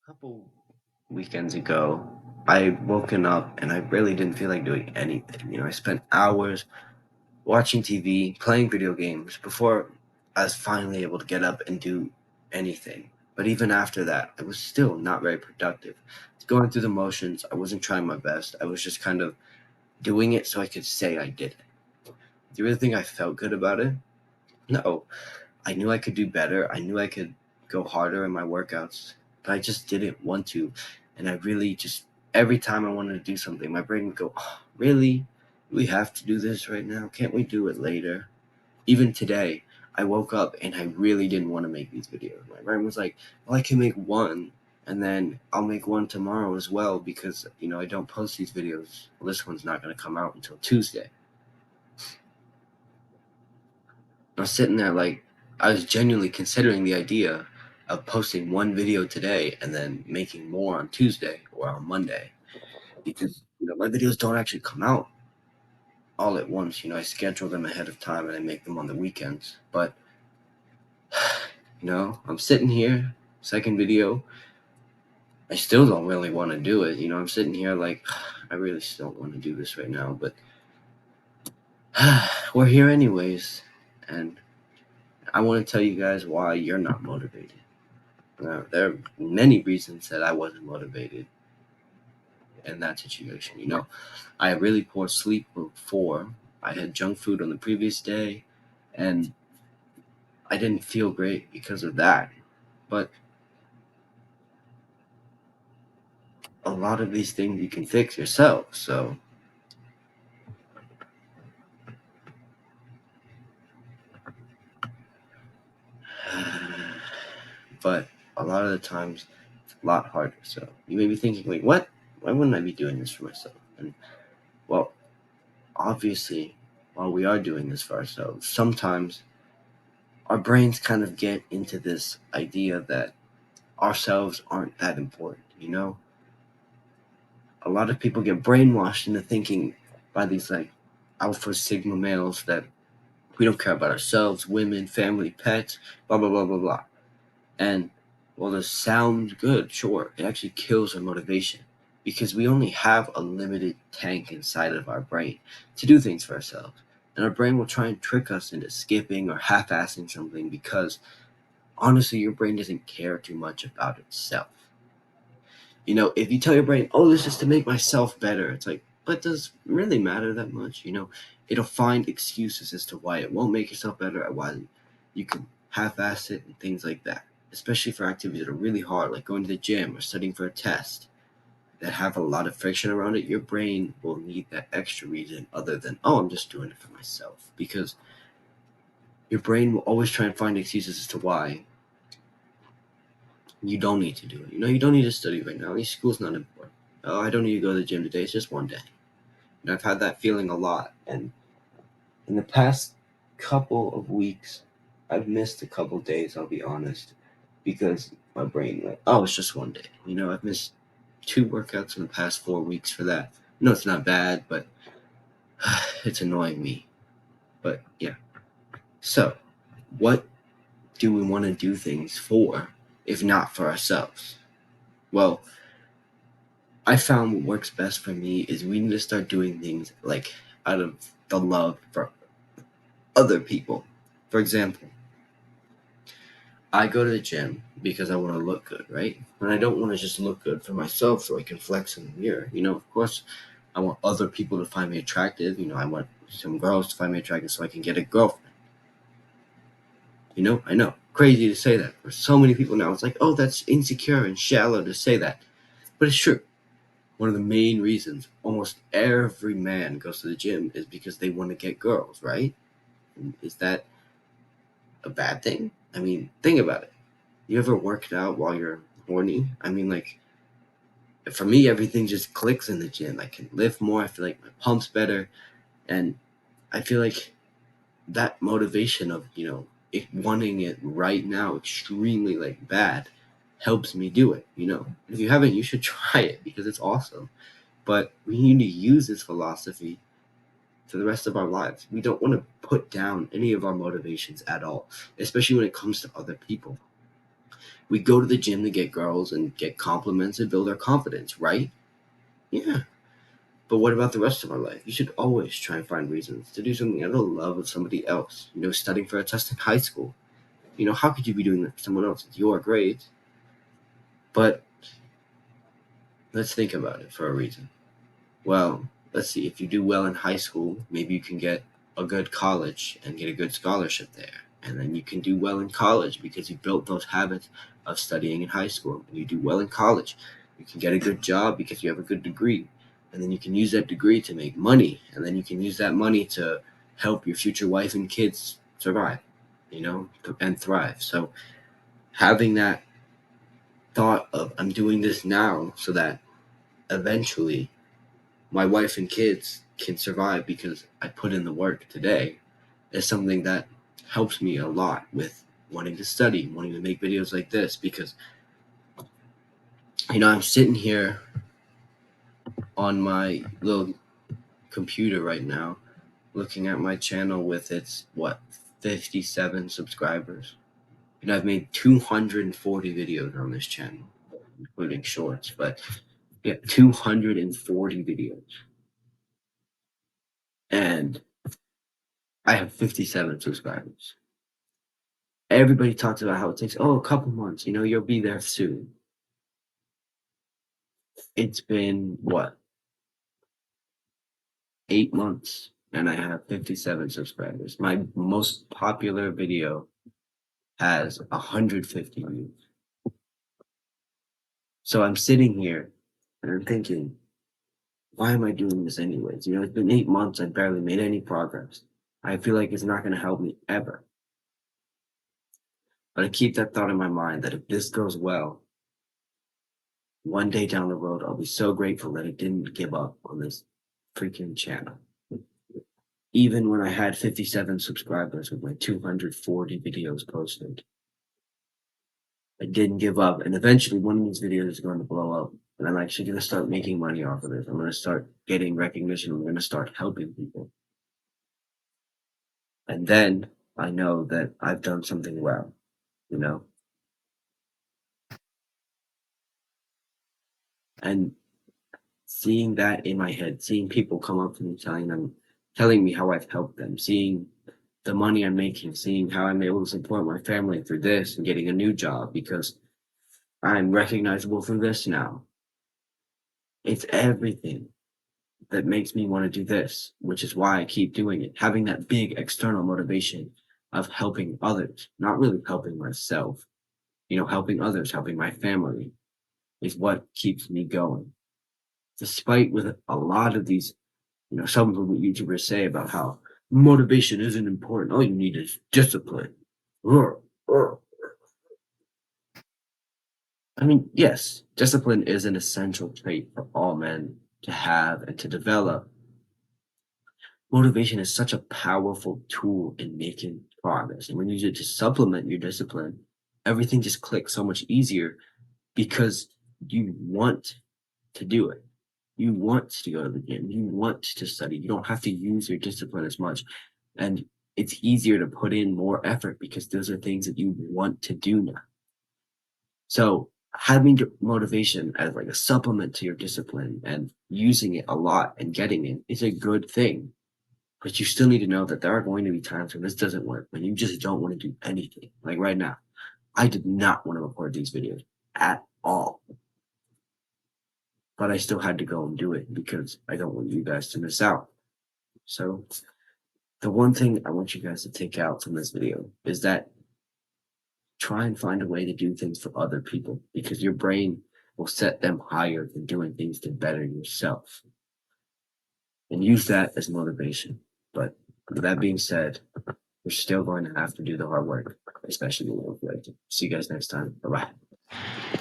Couple weekends ago, I woken up and I really didn't feel like doing anything. I spent hours watching TV, playing video games before I was finally able to get up and do anything. But even after that, I was still not very productive. Going through the motions, I wasn't trying my best. I was just kind of doing it so I could say I did it. Do you really think I felt good about it? No. I knew I could do better. I knew I could go harder in my workouts, but I just didn't want to. And I really just, every time I wanted to do something, my brain would go, oh, really? We have to do this right now? Can't we do it later? Even today, I woke up and I really didn't want to make these videos. My brain was like, well, I can make one and then I'll make one tomorrow as well because, I don't post these videos. Well, this one's not going to come out until Tuesday. I was sitting there like I was genuinely considering the idea of posting one video today and then making more on Tuesday or on Monday because my videos don't actually come out all at once. I schedule them ahead of time and I make them on the weekends. But I'm sitting here, second video. I still don't really want to do it. I'm sitting here like I really still don't want to do this right now, but we're here anyways, and I want to tell you guys why you're not motivated. There are many reasons that I wasn't motivated in that situation. I had really poor sleep before. I had junk food on the previous day, and I didn't feel great because of that. But a lot of these things you can fix yourself. So, but a lot of the times it's a lot harder. So you may be thinking, like, what? Why wouldn't I be doing this for myself? And well, obviously, while we are doing this for ourselves, sometimes our brains kind of get into this idea that ourselves aren't that important. A lot of people get brainwashed into thinking by these like alpha sigma males that we don't care about ourselves, women, family, pets, blah blah blah blah blah. And while this sounds good, sure, it actually kills our motivation because we only have a limited tank inside of our brain to do things for ourselves. And our brain will try and trick us into skipping or half-assing something because honestly, your brain doesn't care too much about itself. If you tell your brain, oh, this is to make myself better, it's like, but does it really matter that much? It'll find excuses as to why it won't make yourself better and why you can half-ass it and things like that, especially for activities that are really hard, like going to the gym or studying for a test that have a lot of friction around it. Your brain will need that extra reason other than, oh, I'm just doing it for myself, because your brain will always try and find excuses as to why you don't need to do it. You don't need to study right now. School's not important. Oh, I don't need to go to the gym today. It's just one day. And I've had that feeling a lot. And in the past couple of weeks, I've missed a couple days, I'll be honest, because my brain went, oh, it's just one day. I've missed 2 workouts in the past 4 weeks for that. No, it's not bad, but it's annoying me. But yeah. So, what do we want to do things for if not for ourselves? Well, I found what works best for me is we need to start doing things like out of the love for other people. For example, I go to the gym because I want to look good, right? And I don't want to just look good for myself so I can flex in the mirror. Of course, I want other people to find me attractive. I want some girls to find me attractive so I can get a girlfriend. I know, crazy to say that. For so many people now, it's like, oh, that's insecure and shallow to say that. But it's true. One of the main reasons almost every man goes to the gym is because they want to get girls, right? And is that a bad thing? I mean, think about it. You ever worked out while you're horny? I mean, like, for me, everything just clicks in the gym. I can lift more. I feel like my pump's better. And I feel like that motivation of, wanting it right now, extremely, like, bad, helps me do it. If you haven't, you should try it because it's awesome. But we need to use this philosophy for the rest of our lives. We don't want to put down any of our motivations at all, especially when it comes to other people. We go to the gym to get girls and get compliments and build our confidence, right? Yeah. But what about the rest of our life? You should always try and find reasons to do something out of the love of somebody else. Studying for a test in high school. How could you be doing that for someone else? It's your grades. But let's think about it for a reason. Well, let's see. If you do well in high school, maybe you can get a good college and get a good scholarship there. And then you can do well in college because you built those habits of studying in high school. And you do well in college. You can get a good job because you have a good degree. And then you can use that degree to make money. And then you can use that money to help your future wife and kids survive, and thrive. So having that thought of, I'm doing this now so that eventually my wife and kids can survive because I put in the work today, is something that helps me a lot with wanting to study, wanting to make videos like this, because I'm sitting here on my little computer right now looking at my channel with its 57 subscribers, and I've made 240 videos on this channel, including shorts, but yeah, 240 videos, and I have 57 subscribers. Everybody talks about how it takes, a couple months, you'll be there soon. It's been, 8 months, and I have 57 subscribers. My most popular video has 150 views. So I'm sitting here and I'm thinking, why am I doing this anyways? It's been 8 months, I've barely made any progress. I feel like it's not going to help me ever. But I keep that thought in my mind that if this goes well, one day down the road, I'll be so grateful that I didn't give up on this freaking channel. Even when I had 57 subscribers with my 240 videos posted, I didn't give up. And eventually, one of these videos is going to blow up. And I'm actually going to start making money off of this. I'm going to start getting recognition. I'm going to start helping people. And then I know that I've done something well, you know? And seeing that in my head, seeing people come up to me telling me how I've helped them, seeing the money I'm making, seeing how I'm able to support my family through this and getting a new job because I'm recognizable through this now. It's everything that makes me want to do this, which is why I keep doing it. Having that big external motivation of helping others, not really helping myself, helping others, helping my family is what keeps me going. Despite with a lot of these, some of the YouTubers say about how motivation isn't important. All you need is discipline. Ugh, ugh. I mean, yes, discipline is an essential trait for all men to have and to develop. Motivation is such a powerful tool in making progress. And when you use it to supplement your discipline, everything just clicks so much easier because you want to do it. You want to go to the gym. You want to study. You don't have to use your discipline as much. And it's easier to put in more effort because those are things that you want to do now. So having motivation as like a supplement to your discipline and using it a lot and getting it is a good thing. But you still need to know that there are going to be times when this doesn't work, when you just don't want to do anything. Like right now, I did not want to record these videos at all. But I still had to go and do it because I don't want you guys to miss out. So the one thing I want you guys to take out from this video is that try and find a way to do things for other people because your brain will set them higher than doing things to better yourself. And use that as motivation. But with that being said, we're still going to have to do the hard work, especially when we're ready. See you guys next time. Bye bye.